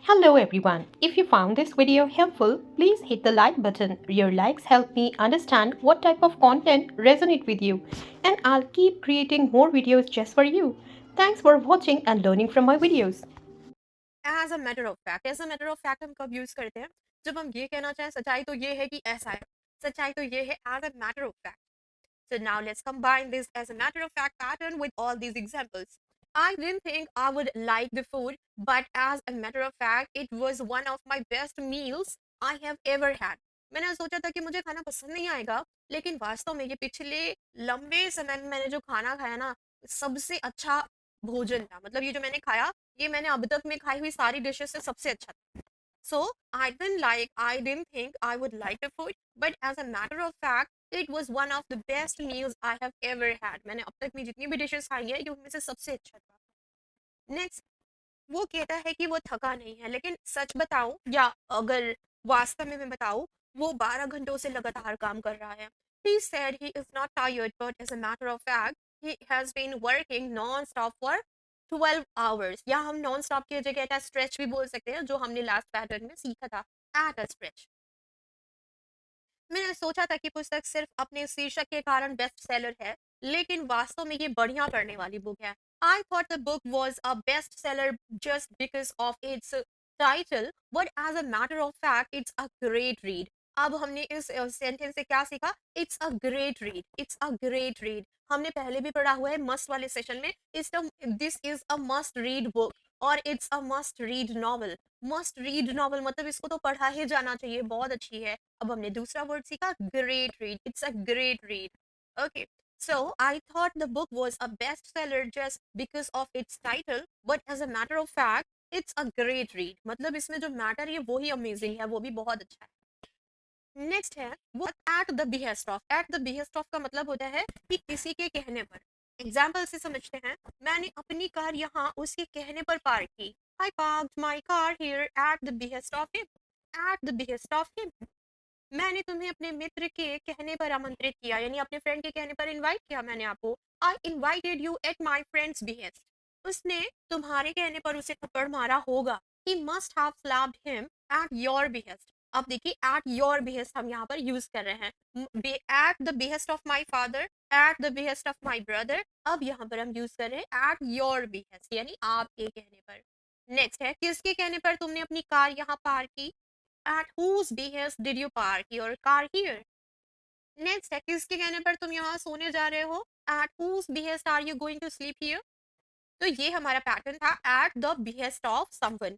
Hello everyone. If you found this video helpful, please hit the like button. Your likes help me understand what type of content resonate with you, and I'll keep creating more videos just for you. Thanks for watching and learning from my videos. As a matter of fact हम कब use करते हैं जब हम ये कहना चाहें सच्चाई तो ये है कि ऐसा है सच्चाई तो ये है as a matter of fact. So now let's combine this as a matter of fact pattern with all these examples. I didn't think I would like the food, but as a matter of fact, it was one of my best meals I have ever had. मैंने सोचा था कि मुझे खाना पसंद नहीं आएगा, लेकिन वास्तव में ये पिछले लंबे समय में मैंने जो खाना खाया ना, सबसे अच्छा भोजन था. मतलब ये जो मैंने खाया, ये मैंने अब तक में खाई हुई सारी डिशेस से सबसे अच्छा था. So I didn't think I would like the food, but as a matter of fact, it was one of the best meals I have ever had. मैंने अब तक में जितनी भी डिशेस खाई है, ये उनमें से सबसे अच्छा था. नेक्स्ट, वो कहता है कि वो थका नहीं है, लेकिन सच बताऊं या अगर वास्तव में मैं बताऊं, वो 12 घंटों से लगातार काम कर रहा है. He said he is not tired, but as a matter of fact, he has been working non-stop for 12 hours. या हम non-stop की जगह स्ट्रेच भी बोल सकते हैं, जो हमने लास्ट पैटर्न में सीखा था. At a stretch. मैंने सोचा था कि पुस्तक सिर्फ अपने शीर्षक के कारण बेस्ट सेलर है, लेकिन वास्तव में ये बढ़िया पढ़ने वाली बुक है. I thought the book was a best seller just because of its title, but as a matter of fact it's a great read. अब हमने इस सेंटेंस से क्या सीखा? It's a great read, it's a great read. हमने पहले भी पढ़ा हुआ है मस्ट वाले सेशन में. This is a must read book और it's a must read novel. Must read novel मतलब इसको तो पढ़ा ही जाना चाहिए, बहुत अच्छी है. अब हमने दूसरा वर्ड सीखा, great read. It's a great read. Okay. So I thought the book was a bestseller just because of its title, but as a matter of fact, it's a great read. मतलब इसमें जो matter है वो ही amazing है, वो भी बहुत अच्छा है. नेक्स्ट है वो eight the behest of. Eight the behest of का मतलब होता है कि किसी के कहने पर. एग्जाम्पल से समझते हैं. मैंने अपनी कार यहाँ उसके कहने पर पार्क की. I parked my car here at the behest of him. At the behest of him. मैंने तुम्हें अपने मित्र के कहने पर आमंत्रित किया, यानी अपने फ्रेंड के कहने पर इनवाइट किया मैंने आपको. आई invited you at my friends behest. उसने तुम्हारे कहने पर उसे थप्पड़ मारा होगा. He must have slapped him at your behest. अब देखिए, एट योर बिहेस्ट हम यहाँ पर यूज कर रहे हैं. Eight the behest of my father, eight the behest of my brother. अब यहाँ पर हम यूज कर रहे हैं एट योर बिहेस्ट, यानी आपके कहने पर. नेक्स्ट है, किसके कहने पर तुमने अपनी कार यहाँ पार्क की. At whose behest did you park your car here? Next है, किसके कहने पर तुम यहाँ सोने जा रहे हो. At whose behest are you going to sleep here? तो ये हमारा पैटर्न था, at the behest of someone.